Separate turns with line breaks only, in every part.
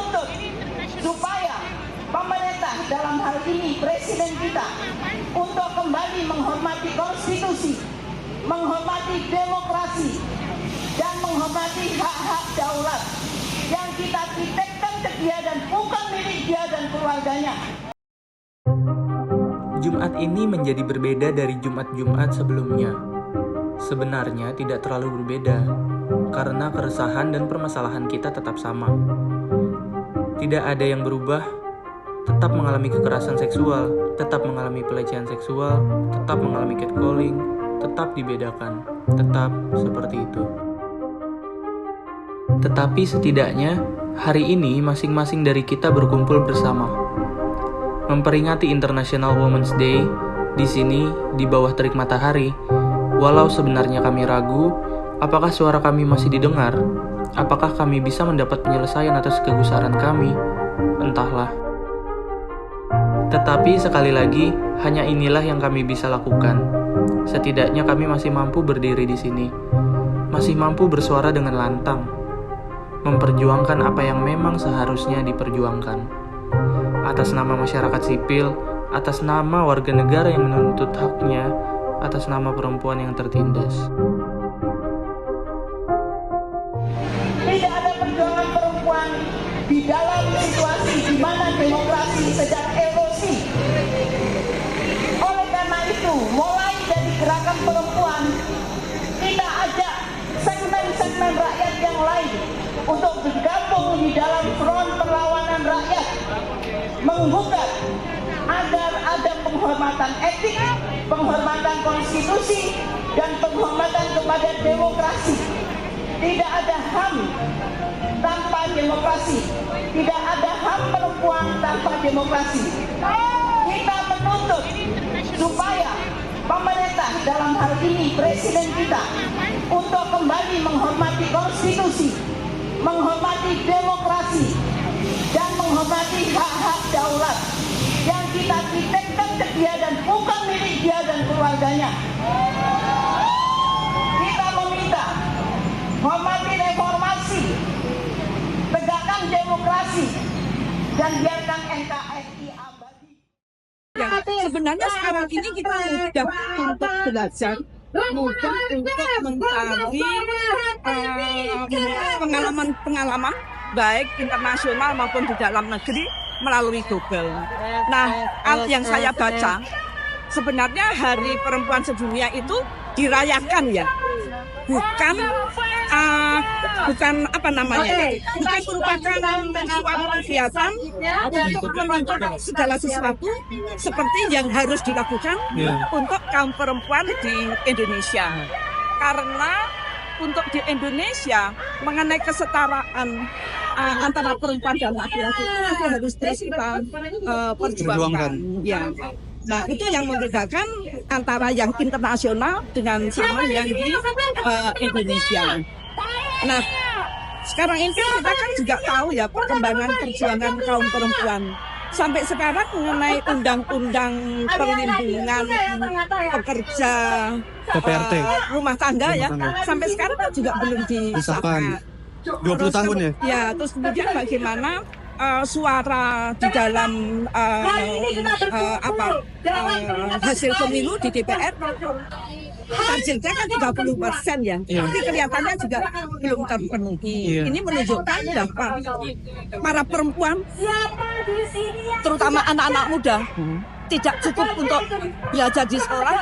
menuntut supaya pemerintah, dalam hal ini Presiden kita, untuk kembali menghormati konstitusi, menghormati demokrasi, dan menghormati hak-hak daulat yang kita titipkan ke dia dan bukan milik dia dan keluarganya.
Jumat ini menjadi berbeda dari Jumat-Jumat sebelumnya. Sebenarnya tidak terlalu berbeda, karena keresahan dan permasalahan kita tetap sama. Tidak ada yang berubah, tetap mengalami kekerasan seksual, tetap mengalami pelecehan seksual, tetap mengalami catcalling, tetap dibedakan, tetap seperti itu. Tetapi setidaknya, hari ini masing-masing dari kita berkumpul bersama. Memperingati International Women's Day di sini di bawah terik matahari, walau sebenarnya kami ragu apakah suara kami masih didengar, apakah kami bisa mendapat penyelesaian atas kegusaran kami, entahlah. Tetapi sekali lagi, hanya inilah yang kami bisa lakukan. Setidaknya kami masih mampu berdiri di sini, masih mampu bersuara dengan lantang, memperjuangkan apa yang memang seharusnya diperjuangkan. Atas nama masyarakat sipil, atas nama warga negara yang menuntut haknya, atas nama perempuan yang tertindas.
Tidak ada perjuangan perempuan di dalam situasi di mana demokrasi sedang erosi. Oleh karena itu, mulai dari gerakan perempuan, kita ajak segmen-segmen rakyat yang lain untuk bergabung di dalam front perlawanan rakyat, menggugat agar ada penghormatan etik, penghormatan konstitusi, dan penghormatan kepada demokrasi. Tidak ada HAM tanpa demokrasi, tidak ada HAM perempuan tanpa demokrasi. Kita menuntut supaya pemerintah, dalam hal ini Presiden kita, untuk kembali menghormati konstitusi, menghormati demokrasi, dan menghormati hak-hak daulat yang kita titipkan ke dia dan bukan milik dia dan keluarganya. Kita meminta hormati reformasi, tegakkan demokrasi, dan biarkan NKRI abadi.
Ya, sebenarnya sekarang ini kita mudah untuk belajar, mudah untuk mencari pengalaman baik internasional maupun di dalam negeri melalui Google. Nah, yang saya baca, sebenarnya Hari Perempuan Sedunia itu dirayakan ya, bukan apa namanya, bukan merupakan suatu kegiatan untuk menuntut segala sesuatu seperti yang harus dilakukan untuk kaum perempuan di Indonesia. Karena untuk di Indonesia mengenai kesetaraan antara perempuan dan laki-laki itu harus terus kita perjuangkan. Ya. Nah, itu yang membedakan antara yang internasional dengan sama yang di Indonesia. Nah, sekarang ini kita kan juga tahu ya perkembangan perjuangan kaum perempuan. Sampai sekarang mengenai undang-undang perlindungan pekerja
PPRT
rumah tangga ya, sampai sekarang kan juga belum disahkan.
20 tahun ya?
Ya, terus kemudian bagaimana suara di dalam hasil pemilu di DPR targetnya kan 30% ya, tapi kelihatannya juga belum terpenuhi. Ini menunjukkan dampak para perempuan, terutama anak-anak muda, tidak cukup untuk belajar di sekolah,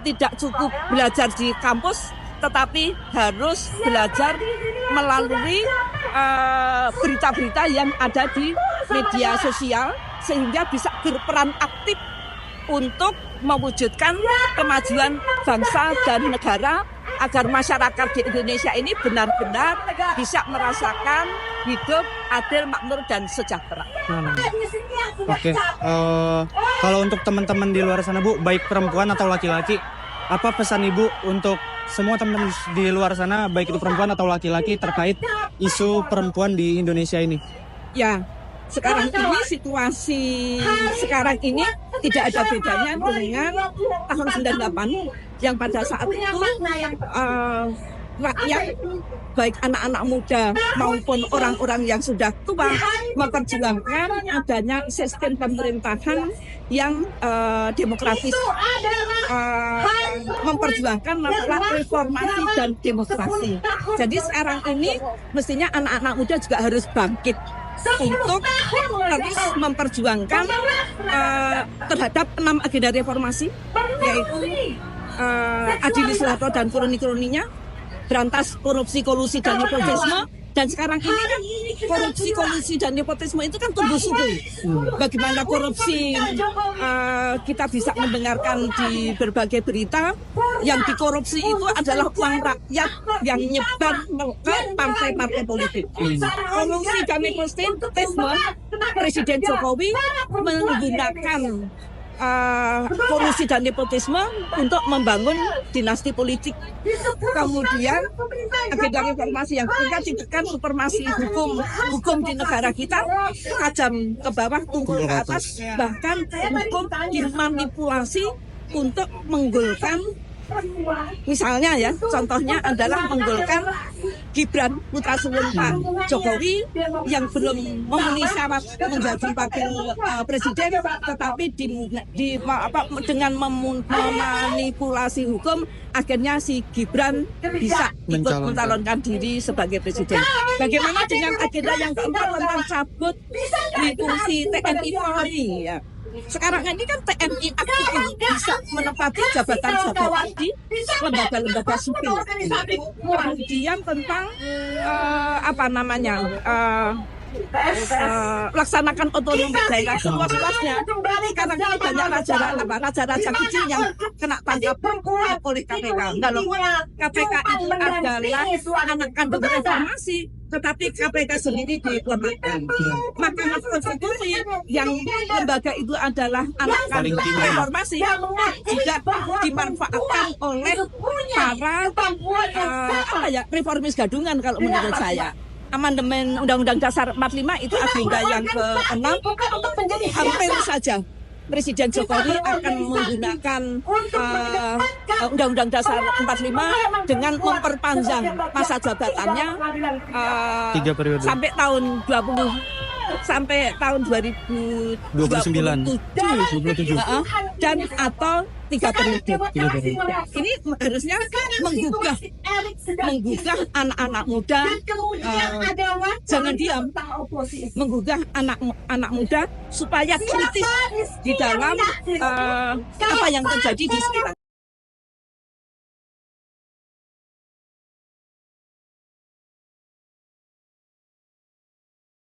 tidak cukup belajar di kampus, tetapi harus belajar melalui berita-berita yang ada di media sosial, sehingga bisa berperan aktif untuk mewujudkan kemajuan bangsa dan negara, agar masyarakat di Indonesia ini benar-benar bisa merasakan hidup adil, makmur, dan sejahtera.
Oke, kalau untuk teman-teman di luar sana, Bu, baik perempuan atau laki-laki, apa pesan Ibu untuk semua teman-teman di luar sana, baik itu perempuan atau laki-laki, terkait isu perempuan di Indonesia ini?
Ya, sekarang ini situasi sekarang ini tidak ada bedanya dengan tahun 98 yang pada saat itu rakyat, baik anak-anak muda maupun orang-orang yang sudah tua, memperjuangkan adanya sistem pemerintahan yang demokratis, memperjuangkan masalah reformasi dan demokrasi. Jadi sekarang ini mestinya anak-anak muda juga harus bangkit untuk terus memperjuangkan terhadap 6 agenda reformasi, yaitu adilislah dan kroni-kroninya, berantas korupsi, kolusi, dan nepotisme. Dan sekarang ini kan korupsi, kolusi, dan nepotisme itu kan tumbuh subur. Bagaimana korupsi kita bisa mendengarkan di berbagai berita, yang dikorupsi itu adalah uang rakyat yang nyebar ke partai-partai politik. Korupsi dan nepotisme, Presiden Jokowi menggunakan kolusi dan nepotisme untuk membangun dinasti politik. Kemudian agenda reformasi yang ketiga, tindakan supremasi hukum di negara kita tajam ke bawah, tumpul ke atas, bahkan hukum dimanipulasi untuk menggolkan. Misalnya ya, contohnya adalah menggolkan Gibran putra sulung Pak Jokowi yang belum memenuhi syarat menjadi wakil presiden, tetapi dengan memanipulasi hukum akhirnya si Gibran bisa ikut mencalonkan diri sebagai presiden. Bagaimana dengan agenda yang keempat tentang cabut di fungsi TNI Polri ya? Sekarang ini kan TNI aktif bisa menempati jabatan-jabatan di lembaga-lembaga sipil. Kemudian tentang laksanakan otonomi daerah seluas-luasnya. Sekarang ini banyak raja-raja kecil yang kena tangkap oleh KPK. Kalau KPK itu adalah anak kandung reformasi, tetapi KPK sendiri dilemahkan. Mahkamah Konstitusi yang lembaga itu adalah anak kandung reformasi juga dimanfaatkan oleh para reformis gadungan kalau menurut saya. Amandemen Undang-Undang Dasar 45 itu agenda yang ke-6, hampir saja Presiden Jokowi akan menggunakan Undang-Undang Dasar 45 dengan memperpanjang masa jabatannya sampai tahun 2027 dan atau 3 periode. Ini harusnya menggugah anak-anak muda, jangan diam, menggugah anak muda supaya kritis di dalam apa yang terjadi di sekitar.